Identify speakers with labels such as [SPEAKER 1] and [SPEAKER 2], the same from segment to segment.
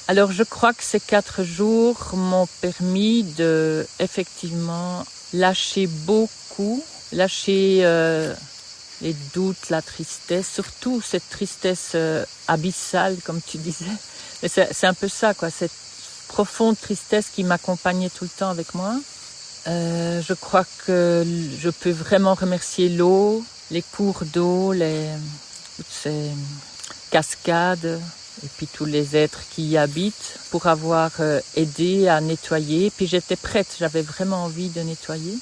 [SPEAKER 1] Alors je crois que ces 4 jours m'ont permis de effectivement lâcher beaucoup, lâcher les doutes, la tristesse, surtout cette tristesse abyssale comme tu disais. Et c'est un peu ça quoi, cette profonde tristesse qui m'accompagnait tout le temps avec moi. Je crois que je peux vraiment remercier l'eau, les cours d'eau, toutes ces cascades et puis tous les êtres qui y habitent pour avoir aidé à nettoyer. Puis j'étais prête, j'avais vraiment envie de nettoyer.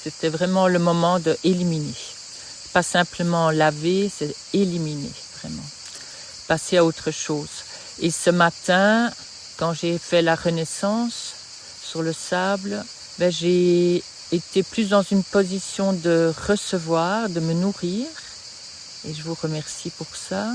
[SPEAKER 1] C'était vraiment le moment de éliminer. Pas simplement laver, c'est éliminer, vraiment. Passer à autre chose. Et ce matin, quand j'ai fait la renaissance sur le sable, j'ai été plus dans une position de recevoir, de me nourrir. Et je vous remercie pour ça.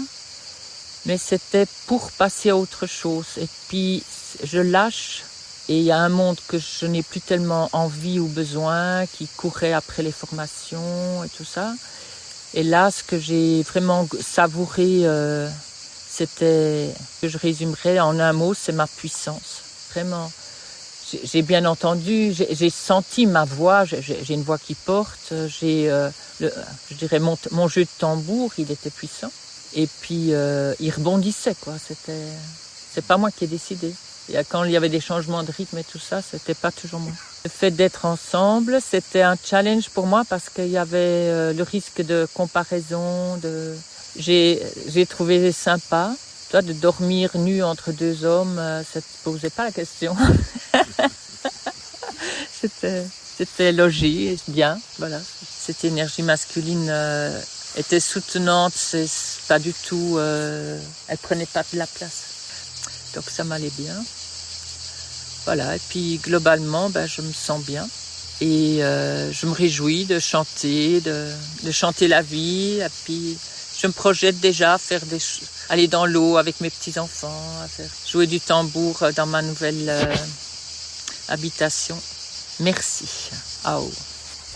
[SPEAKER 1] Mais c'était pour passer à autre chose. Et puis, je lâche. Et il y a un monde que je n'ai plus tellement envie ou besoin, qui courait après les formations et tout ça. Et là, ce que j'ai vraiment savouré, c'était, que je résumerais en un mot, c'est ma puissance. Vraiment. J'ai bien entendu, j'ai senti ma voix, j'ai une voix qui porte, je dirais mon jeu de tambour, il était puissant. Et puis, il rebondissait, quoi. C'est pas moi qui ai décidé. Et quand il y avait des changements de rythme et tout ça, c'était pas toujours moi. Le fait d'être ensemble, c'était un challenge pour moi parce qu'il y avait le risque de comparaison. J'ai trouvé sympa. Toi, de dormir nu entre 2 hommes, ça te posait pas la question. C'était logé, bien, voilà. Cette énergie masculine était soutenante, c'est pas du tout, elle prenait pas de la place. Donc ça m'allait bien. Voilà, et puis globalement, je me sens bien. Et je me réjouis de chanter, de chanter la vie. Et puis je me projette déjà à faire aller dans l'eau avec mes petits-enfants, à jouer du tambour dans ma nouvelle habitation. Merci. Ao.